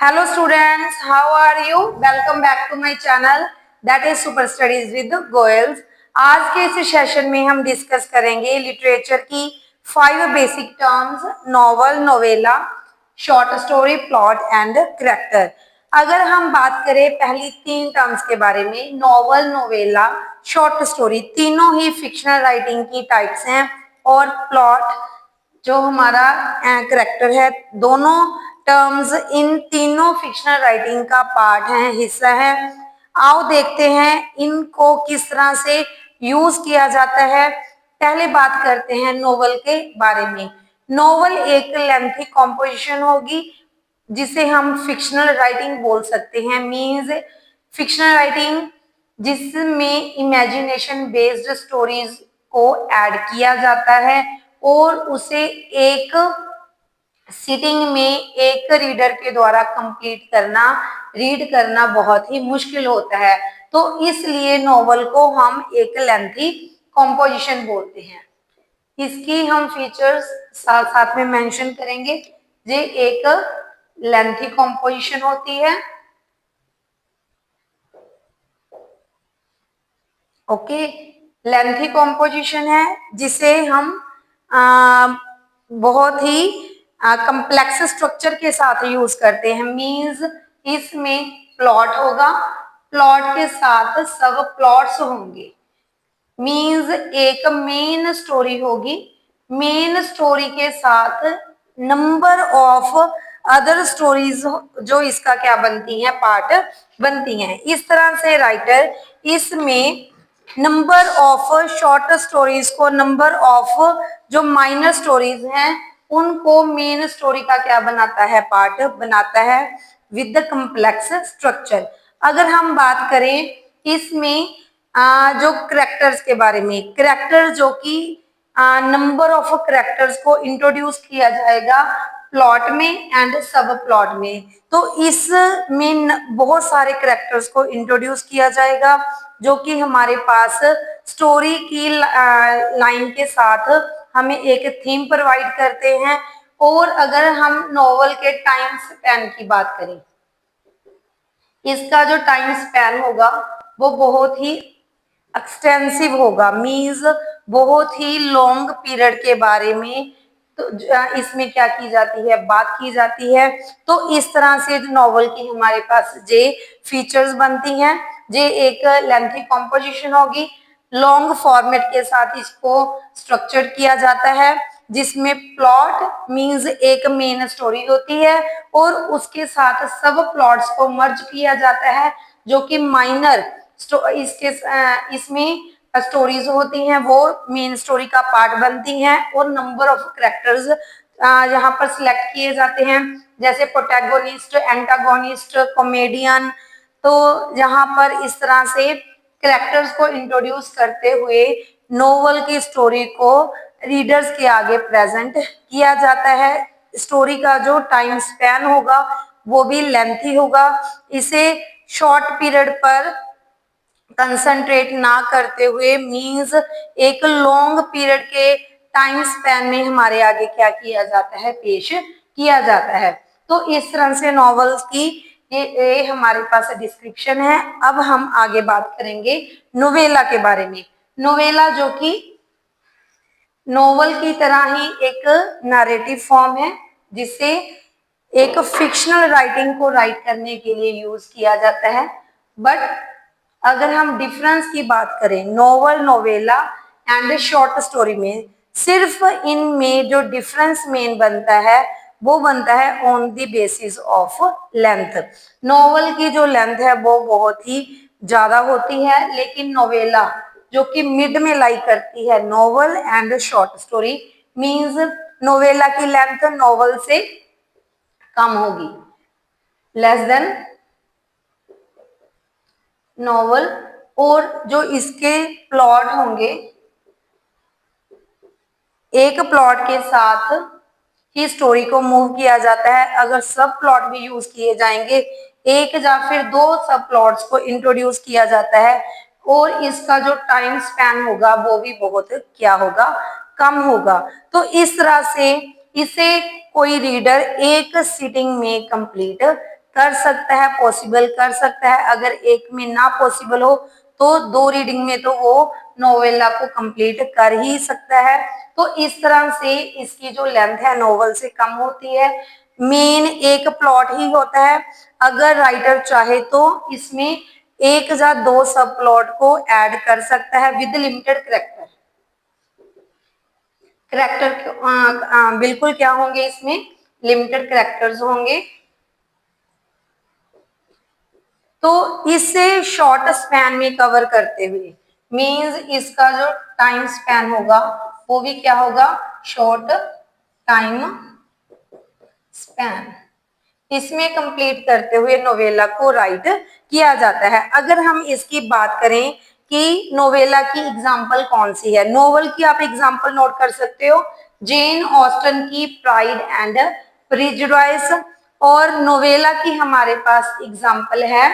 Hello students, how are you? Welcome back to my channel that is Super Studies with Goyals। आज के इस session में हम discuss करेंगे लिटरेचर की 5 basic terms, novel, novella, short story, plot and character. अगर हम बात करें पहली 3 टर्म्स के बारे में, नॉवल, नोवेला, शॉर्ट स्टोरी, तीनों ही फिक्शनल राइटिंग की टाइप्स हैं और प्लॉट जो हमारा कैरेक्टर है, दोनों टर्म्स इन तीनों फिक्शनल राइटिंग का पार्ट है, हिस्सा है। आओ देखते हैं इनको किस तरह से यूज किया जाता है। पहले बात करते हैं नोवेल के बारे में। नोवेल एक लेंथी कॉम्पोजिशन होगी जिसे हम फिक्शनल राइटिंग बोल सकते हैं। मींस फिक्शनल राइटिंग जिसमें इमेजिनेशन बेस्ड स्टोरीज को ऐड किया जाता है और उसे एक सिटिंग में एक रीडर के द्वारा कंप्लीट करना, रीड करना बहुत ही मुश्किल होता है। तो इसलिए नॉवल को हम एक लेंथी कॉम्पोजिशन बोलते हैं। इसकी हम फीचर्स साथ साथ में मेंशन करेंगे। ये एक लेंथी कॉम्पोजिशन होती है। ओके, लेंथी कॉम्पोजिशन है जिसे हम बहुत ही कम्प्लेक्स स्ट्रक्चर के साथ यूज करते हैं। मींस इसमें प्लॉट होगा, प्लॉट के साथ सब प्लॉट्स होंगे। मींस एक मेन स्टोरी होगी, मेन स्टोरी के साथ नंबर ऑफ अदर स्टोरीज जो इसका क्या बनती हैं, पार्ट बनती हैं। इस तरह से राइटर इसमें नंबर ऑफ शॉर्ट स्टोरीज को, नंबर ऑफ जो माइनर स्टोरीज हैं उनको मेन स्टोरी का क्या बनाता है, पार्ट बनाता है विद द कम्प्लेक्स स्ट्रक्चर। अगर हम बात करें इसमें जो करेक्टर्स के बारे में, करेक्टर जो कि नंबर ऑफ करेक्टर्स को इंट्रोड्यूस किया जाएगा प्लॉट में एंड सब प्लॉट में। तो इसमें बहुत सारे करेक्टर्स को इंट्रोड्यूस किया जाएगा जो कि हमारे पास स्टोरी की लाइन के साथ हमें एक थीम प्रोवाइड करते हैं। और अगर हम नॉवल के टाइम स्पैन की बात करें, इसका जो टाइम स्पैन होगा वो बहुत ही एक्सटेंसिव होगा। मींस बहुत ही लॉन्ग पीरियड के बारे में तो इसमें क्या की जाती है, बात की जाती है। तो इस तरह से नॉवल की हमारे पास जे फीचर्स बनती हैं। जे एक लेंथी कॉम्पोजिशन होगी, लॉन्ग फॉर्मेट के साथ इसको स्ट्रक्चर किया जाता है जिसमें प्लॉट मींस एक मेन स्टोरी होती है और उसके साथ सब प्लॉट्स को मर्ज किया जाता है जो कि माइनर इसमें स्टोरीज होती हैं वो मेन स्टोरी का पार्ट बनती हैं। और नंबर ऑफ कैरेक्टर्स यहाँ पर सिलेक्ट किए जाते हैं जैसे प्रोटैगोनिस्ट, एंटागोनिस्ट, कॉमेडियन। तो यहाँ पर इस तरह से कैरेक्टर्स को इंट्रोड्यूस करते हुए नोवेल की स्टोरी को रीडर्स के आगे प्रेजेंट किया जाता है। स्टोरी का जो टाइम स्पैन होगा वो भी लेंथी होगा। इसे शॉर्ट पीरियड पर कंसंट्रेट ना करते हुए मींस एक लॉन्ग पीरियड के टाइम स्पैन में हमारे आगे क्या किया जाता है, पेश किया जाता है। तो इस तरह से नॉवेल्स की ये हमारे पास डिस्क्रिप्शन है। अब हम आगे बात करेंगे नोवेला के बारे में। नोवेला जो कि नोवेल की तरह ही एक नैरेटिव फॉर्म है जिसे एक फिक्शनल राइटिंग को राइट करने के लिए यूज किया जाता है। बट अगर हम डिफरेंस की बात करें novel, novella and short story में, सिर्फ इनमें जो डिफरेंस मेन बनता है वो बनता है on the basis of length. Novel की जो लेंथ है वो बहुत ही ज्यादा होती है, लेकिन नोवेला जो कि मिड में लाई करती है novel and short story, means novella की लेंथ नोवेल से कम होगी, लेस देन नोवेल। और जो इसके प्लॉट होंगे, एक प्लॉट के साथ ही स्टोरी को मूव किया जाता है। अगर सब प्लॉट भी यूज किए जाएंगे, एक या फिर 2 सब प्लॉट्स को इंट्रोड्यूस किया जाता है और इसका जो टाइम स्पैन होगा वो भी बहुत क्या होगा, कम होगा। तो इस तरह से इसे कोई रीडर एक सिटिंग में कंप्लीट कर सकता है, पॉसिबल कर सकता है। अगर एक में ना पॉसिबल हो तो 2 रीडिंग में तो वो नोवेला को कंप्लीट कर ही सकता है। तो इस तरह से इसकी जो लेंथ है नोवेल से कम होती है। मेन एक प्लॉट ही होता है। अगर राइटर चाहे तो इसमें एक या 2 सब प्लॉट को ऐड कर सकता है विद लिमिटेड करेक्टर। करेक्टर बिल्कुल क्या होंगे, इसमें लिमिटेड करेक्टर्स होंगे। तो इससे शॉर्ट स्पैन में कवर करते हुए मींस इसका जो टाइम स्पैन होगा वो भी क्या होगा, शॉर्ट टाइम स्पैन। इसमें कंप्लीट करते हुए नोवेला को राइट किया जाता है। अगर हम इसकी बात करें कि नोवेला की एग्जाम्पल कौन सी है, नोवेल की आप एग्जाम्पल नोट कर सकते हो, जेन ऑस्टन की प्राइड एंड प्रेजुडिस, और नोवेला की हमारे पास एग्जाम्पल है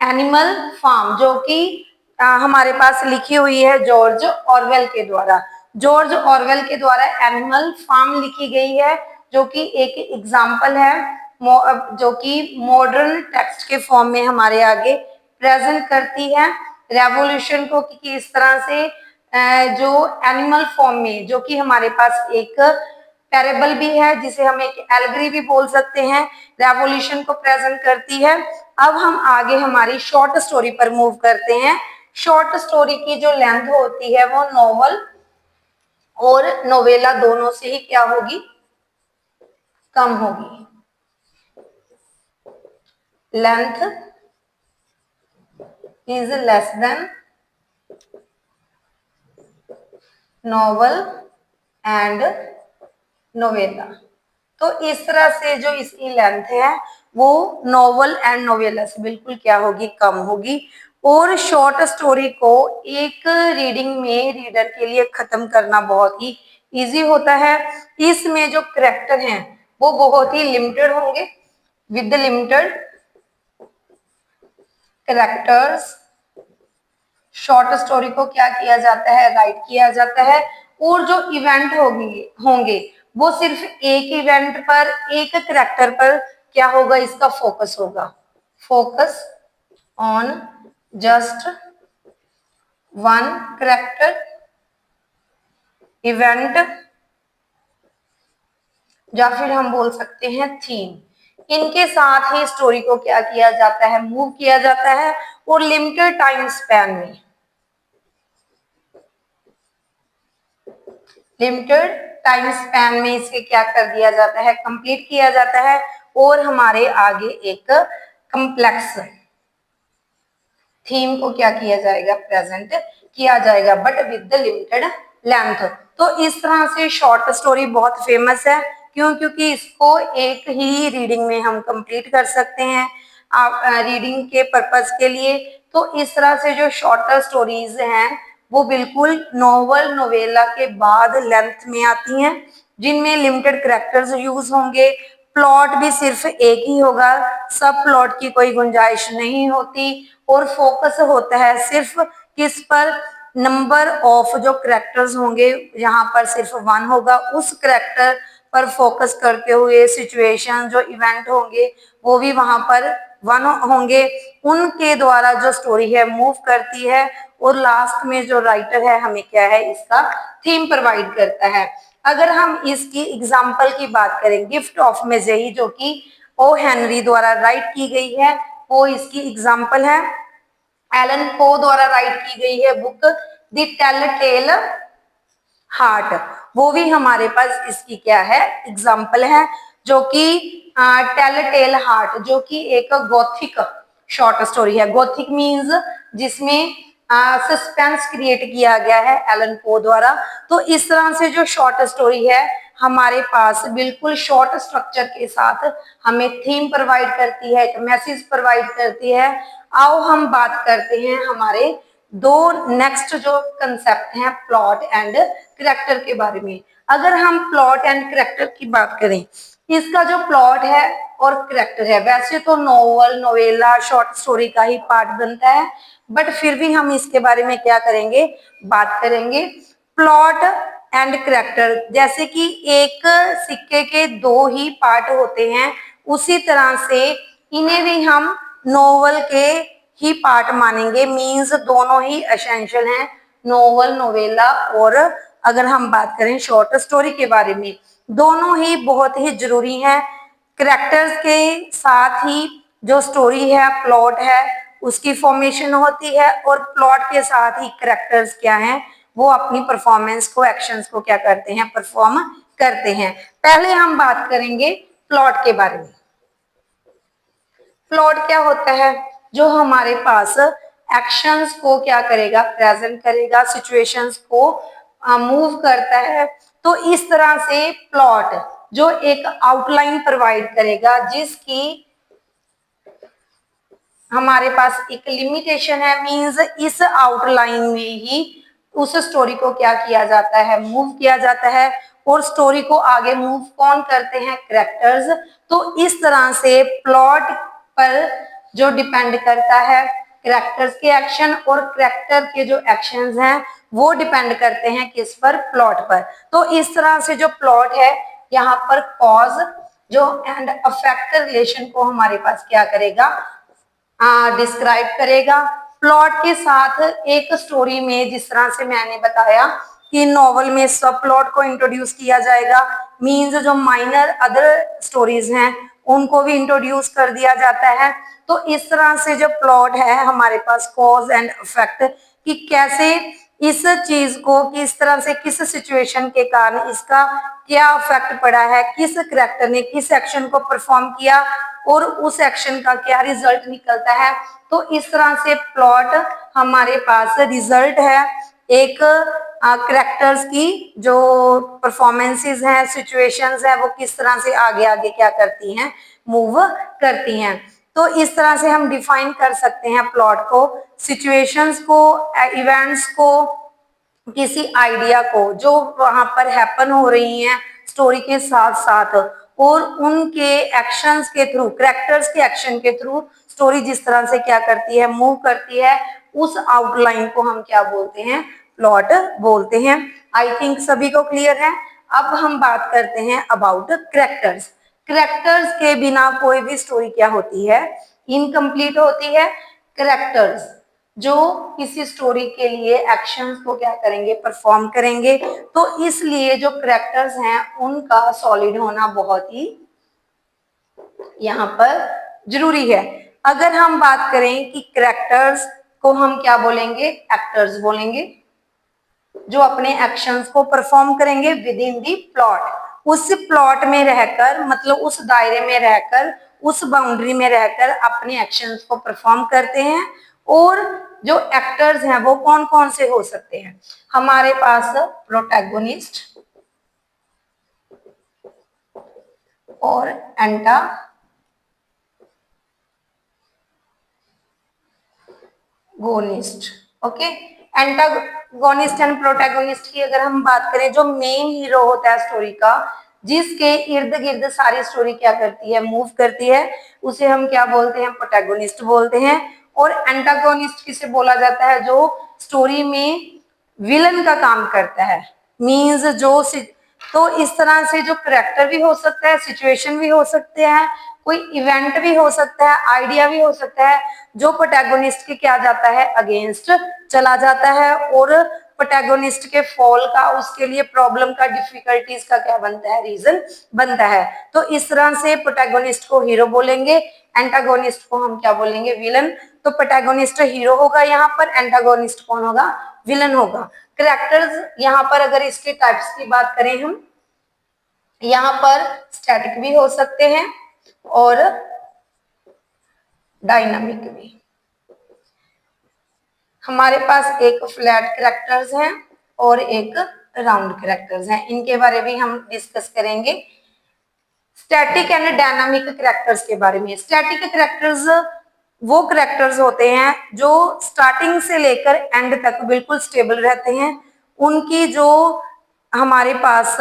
एनिमल फार्म, जो कि हमारे पास लिखी हुई है जॉर्ज ऑरवेल के द्वारा। जॉर्ज ऑरवेल के द्वारा एनिमल फार्म लिखी गई है, जो कि एक एग्जाम्पल है जो कि मॉडर्न टेक्स्ट के फॉर्म में हमारे आगे प्रेजेंट करती है रेवोल्यूशन को, कि किस तरह से जो एनिमल फॉर्म में, जो कि हमारे पास एक पैरेबल भी है जिसे हम एक एलग्री भी बोल सकते हैं, रेवोल्यूशन को प्रेजेंट करती है। अब हम आगे हमारी शॉर्ट स्टोरी पर मूव करते हैं। शॉर्ट स्टोरी की जो लेंथ होती है वो नॉवल और नोवेला दोनों से ही क्या होगी, कम होगी। Length is less than novel and novella. तो इस तरह से जो इसकी लेंथ है वो नॉवल एंड नोवेला से बिल्कुल क्या होगी, कम होगी। और शॉर्ट स्टोरी को एक रीडिंग में रीडर के लिए खत्म करना बहुत ही इजी होता है। इसमें जो करेक्टर हैं वो बहुत ही लिमिटेड होंगे, with limited characters short story को क्या किया जाता है, राइट किया जाता है। और जो इवेंट होंगे वो सिर्फ एक इवेंट पर, एक करेक्टर पर क्या होगा, इसका फोकस होगा। Focus on just one character event, या फिर हम बोल सकते हैं थीम। इनके साथ ही स्टोरी को क्या किया जाता है, मूव किया जाता है। और लिमिटेड टाइम स्पैन में, लिमिटेड टाइम स्पैन में इसे क्या कर दिया जाता है, कंप्लीट किया जाता है। और हमारे आगे एक कम्प्लेक्स थीम को क्या किया जाएगा, प्रेजेंट किया जाएगा, but with the limited length. तो इस तरह से शॉर्ट स्टोरी बहुत फेमस है। क्यों? क्योंकि इसको एक ही रीडिंग में हम कंप्लीट कर सकते हैं आप रीडिंग के पर्पस के लिए। तो इस तरह से जो शॉर्टर स्टोरीज हैं वो बिल्कुल नोवेल नोवेला के बाद लेंथ में आती हैं, जिनमें लिमिटेड कैरेक्टर्स यूज होंगे। प्लॉट भी सिर्फ एक ही होगा, सब प्लॉट की कोई गुंजाइश नहीं होती। और फोकस होता है सिर्फ किस पर, नंबर ऑफ जो करेक्टर्स होंगे, यहाँ पर सिर्फ 1 होगा। उस करेक्टर पर फोकस करते हुए सिचुएशन जो इवेंट होंगे वो भी वहां पर 1 होंगे। उनके द्वारा जो स्टोरी है मूव करती है। और लास्ट में जो राइटर है हमें क्या है, इसका थीम प्रोवाइड करता है। अगर हम इसकी एग्जाम्पल की बात करें, गिफ्ट ऑफ मेजेही जो कि ओ हेनरी द्वारा राइट की गई है, वो इसकी एग्जाम्पल है। एलन पो द्वारा राइट की गई है book the tell tale heart, वो भी हमारे पास इसकी क्या है, एग्जाम्पल है। जो कि टेल टेल हार्ट जो कि एक गोथिक शॉर्ट स्टोरी है। गोथिक मींस जिसमें सस्पेंस क्रिएट किया गया है एलन पो द्वारा। तो इस तरह से जो शॉर्ट स्टोरी है हमारे पास बिल्कुल शॉर्ट स्ट्रक्चर के साथ हमें थीम प्रोवाइड करती है, एक मैसेज प्रोवाइड करती है। आओ हम बात करते हैं हमारे दो नेक्स्ट जो कंसेप्ट हैं प्लॉट एंड करेक्टर के बारे में। अगर हम प्लॉट एंड करेक्टर की बात करें, इसका जो प्लॉट है और करेक्टर है, वैसे तो नोवेल नोवेला शॉर्ट स्टोरी का ही पार्ट बनता है, बट फिर भी हम इसके बारे में क्या करेंगे, बात करेंगे। प्लॉट एंड करेक्टर, जैसे कि एक सिक्के के 2 ही पार्ट होते हैं, उसी तरह से इन्हें भी हम नोवेल के ही पार्ट मानेंगे, मीन्स दोनों ही एसेंशियल हैं, नोवेल नोवेला। और अगर हम बात करें शॉर्ट स्टोरी के बारे में, दोनों ही बहुत ही जरूरी हैं। कैरेक्टर्स के साथ ही जो स्टोरी है, प्लॉट है, उसकी फॉर्मेशन होती है, और प्लॉट के साथ ही कैरेक्टर्स क्या हैं, वो अपनी परफॉर्मेंस को, एक्शंस को क्या करते हैं, परफॉर्म करते हैं। पहले हम बात करेंगे प्लॉट के बारे में। प्लॉट क्या होता है, जो हमारे पास एक्शंस को क्या करेगा, प्रेजेंट करेगा, सिचुएशंस को मूव करता है। तो इस तरह से प्लॉट जो एक आउटलाइन प्रोवाइड करेगा, जिसकी हमारे पास एक लिमिटेशन है, मींस इस आउटलाइन में ही उस स्टोरी को क्या किया जाता है, मूव किया जाता है। और स्टोरी को आगे मूव कौन करते हैं, कैरेक्टर्स। तो इस तरह से प्लॉट पर जो डिपेंड करता है कैरेक्टर्स के एक्शन, और कैरेक्टर के जो एक्शंस हैं वो डिपेंड करते हैं किस पर, प्लॉट पर। तो इस तरह से जो प्लॉट है, यहाँ पर कॉज जो एंड अफेक्ट रिलेशन को हमारे पास क्या करेगा, डिस्क्राइब करेगा। प्लॉट के साथ एक स्टोरी में, जिस तरह से मैंने बताया कि नॉवल में सब प्लॉट को इंट्रोड्यूस किया जाएगा, मींस जो माइनर अदर स्टोरीज हैं उनको भी इंट्रोड्यूस कर दिया जाता है। तो इस तरह से जो प्लॉट है हमारे पास कॉज एंड इफेक्ट, कि कैसे इस चीज को, किस तरह से, किस सिचुएशन के कारण इसका क्या इफेक्ट पड़ा है, किस करेक्टर ने किस एक्शन को परफॉर्म किया, और उस एक्शन का क्या रिजल्ट निकलता है। तो इस तरह से प्लॉट हमारे पास रिजल्ट है एक करेक्टर्स की जो परफॉर्मेंसेस हैं, सिचुएशंस हैं, वो किस तरह से आगे आगे क्या करती हैं, मूव करती हैं। तो इस तरह से हम डिफाइन कर सकते हैं प्लॉट को, सिचुएशंस को, इवेंट्स को, किसी आइडिया को जो वहां पर हैपन हो रही हैं स्टोरी के साथ साथ, और उनके एक्शंस के थ्रू, कैरेक्टर्स के एक्शन के थ्रू स्टोरी जिस तरह से क्या करती है, मूव करती है, उस आउटलाइन को हम क्या बोलते हैं, प्लॉट बोलते हैं। आई थिंक सभी को क्लियर है। अब हम बात करते हैं अबाउट कैरेक्टर्स। कैरेक्टर्स के बिना कोई भी स्टोरी क्या होती है, इनकम्प्लीट होती है। कैरेक्टर्स जो किसी स्टोरी के लिए एक्शंस को क्या करेंगे, परफॉर्म करेंगे। तो इसलिए जो कैरेक्टर्स हैं उनका सॉलिड होना बहुत ही यहाँ पर जरूरी है। अगर हम बात करें कि कैरेक्टर्स को हम क्या बोलेंगे, एक्टर्स बोलेंगे, जो अपने एक्शंस को परफॉर्म करेंगे विद इन दी प्लॉट, उस प्लॉट में रहकर, मतलब उस दायरे में रहकर, उस बाउंड्री में रहकर अपने एक्शंस को परफॉर्म करते हैं। और जो एक्टर्स हैं वो कौन कौन से हो सकते हैं, हमारे पास प्रोटैगोनिस्ट और antagonist. Okay, antagonist and protagonist की अगर हम बात करें, जो मेन हीरो होता है स्टोरी का, जिसके इर्द गिर्द सारी स्टोरी क्या करती है, मूव करती है, उसे हम क्या बोलते हैं, प्रोटैगोनिस्ट बोलते हैं। और एंटागोनिस्ट किसे बोला जाता है, जो स्टोरी में विलन का काम करता है, मींस जो, तो इस तरह से जो करेक्टर भी हो सकता है, सिचुएशन भी हो सकते हैं, कोई इवेंट भी हो सकता है, आइडिया भी हो सकता है, जो प्रोटैगोनिस्ट के क्या जाता है, अगेंस्ट चला जाता है, और प्रोटैगोनिस्ट के फॉल का, उसके लिए प्रॉब्लम का, डिफिकल्टीज का क्या बनता है, रीजन बनता है। तो इस तरह से प्रोटैगोनिस्ट को हीरो बोलेंगे, एंटागोनिस्ट को हम क्या बोलेंगे, विलन। तो प्रोटैगोनिस्ट हीरो होगा यहाँ पर, एंटागोनिस्ट कौन होगा, विलन होगा। कैरेक्टर्स यहाँ पर अगर इसके टाइप्स की बात करें हम, यहाँ पर स्टैटिक भी हो सकते हैं और डायनामिक भी। हमारे पास एक फ्लैट कैरेक्टर्स हैं और एक राउंड कैरेक्टर्स हैं, इनके बारे में हम डिस्कस करेंगे। स्टैटिक एंड डायनामिक कैरेक्टर्स के बारे में। स्टैटिक कैरेक्टर्स वो कैरेक्टर्स होते हैं जो स्टार्टिंग से लेकर एंड तक बिल्कुल स्टेबल रहते हैं। उनकी जो हमारे पास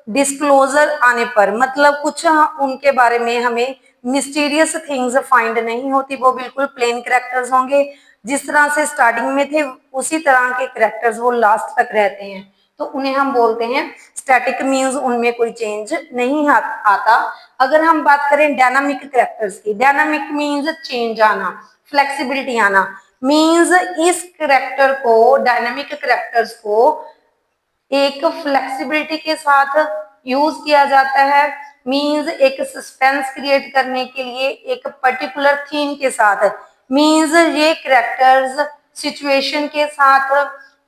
डिस्क्लोजर आने पर, मतलब कुछ उनके बारे में हमें मिस्टीरियस थिंग्स फाइंड नहीं होती, वो बिल्कुल प्लेन कैरेक्टर्स होंगे। जिस तरह से स्टार्टिंग में थे उसी तरह के कैरेक्टर्स वो लास्ट तक रहते हैं, तो उन्हें हम बोलते हैं स्टैटिक, मीन्स उनमें कोई चेंज नहीं आता। अगर हम बात करें डायनामिक कैरेक्टर्स की, डायनामिक मीन्स चेंज आना, फ्लेक्सिबिलिटी आना, मीन्स इस कैरेक्टर को, डायनामिक कैरेक्टर्स को एक फ्लेक्सिबिलिटी के साथ यूज किया जाता है, मीन्स एक सस्पेंस क्रिएट करने के लिए एक पर्टिकुलर थीम के साथ, मीन्स ये कैरेक्टर्स सिचुएशन के साथ,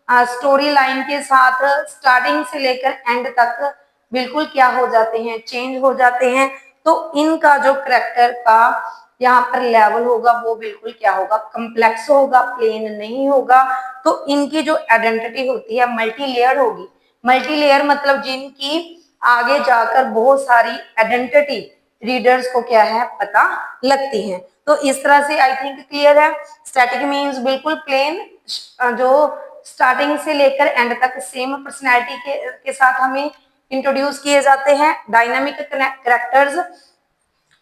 स्टोरी लाइन के साथ स्टार्टिंग से लेकर एंड तक बिल्कुल क्या हो जाते हैं, चेंज हो जाते हैं। तो इनका जो कैरेक्टर का यहाँ पर लेवल होगा वो बिल्कुल क्या होगा, कम्प्लेक्स होगा, प्लेन नहीं होगा। तो इनकी जो आइडेंटिटी होती है मल्टी लेयर होगी। मल्टी लेयर मतलब जिनकी आगे जाकर बहुत सारी आइडेंटिटी रीडर्स को क्या है, पता लगती है। तो इस तरह से आई थिंक क्लियर है। स्टैटिक मीन्स बिल्कुल प्लेन, जो स्टार्टिंग से लेकर एंड तक सेम पर्सनैलिटी के साथ हमें इंट्रोड्यूस किए जाते हैं। डायनामिक कैरेक्टर्स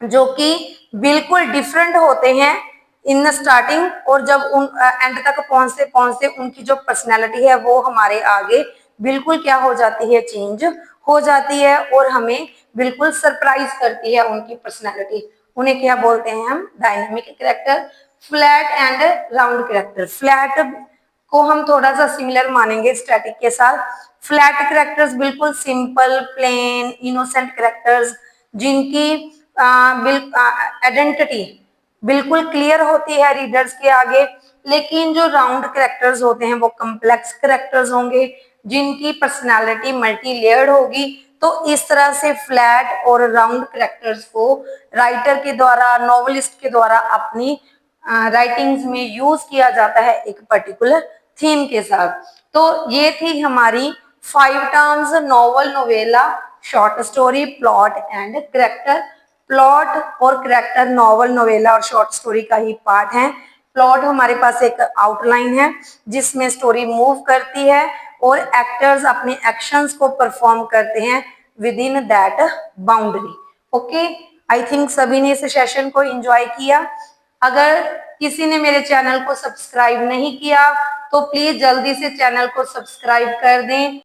जो कि बिल्कुल डिफरेंट होते हैं इन स्टार्टिंग, और जब उन एंड तक पहुंचते पहुंचते उनकी जो पर्सनैलिटी है वो हमारे आगे बिल्कुल क्या हो जाती है, चेंज हो जाती है, और हमें बिल्कुल सरप्राइज करती है उनकी पर्सनैलिटी। उन्हें क्या बोलते हैं हम, dynamic character. Flat and round character, flat को हम थोड़ा सा सिमिलर मानेंगे स्टैटिक के साथ। फ्लैट कैरेक्टर्स बिल्कुल सिंपल, प्लेन, इनोसेंट कैरेक्टर्स जिनकी आइडेंटिटी बिल्कुल क्लियर होती है रीडर्स के आगे। लेकिन जो राउंड कैरेक्टर्स होते हैं वो कम्प्लेक्स कैरेक्टर्स होंगे जिनकी पर्सनालिटी मल्टी लेयर्ड होगी। तो इस तरह से फ्लैट और राउंड कैरेक्टर्स को राइटर के द्वारा, नॉवलिस्ट के द्वारा अपनी राइटिंग्स में यूज किया जाता है एक पर्टिकुलर थीम के साथ। तो ये थी हमारी 5 terms, novel, novella, short story, plot and character. Plot और कैरेक्टर नॉवल, नोवेला और शॉर्ट स्टोरी का ही पार्ट है। प्लॉट हमारे पास एक आउटलाइन है जिसमें स्टोरी मूव करती है और एक्टर्स अपने एक्शंस को परफॉर्म करते हैं with in that boundary. Okay, I think सभी ने इस सेशन को एंजॉय किया। अगर किसी ने मेरे चैनल को सब्सक्राइब नहीं किया तो प्लीज जल्दी से चैनल को सब्सक्राइब कर दें।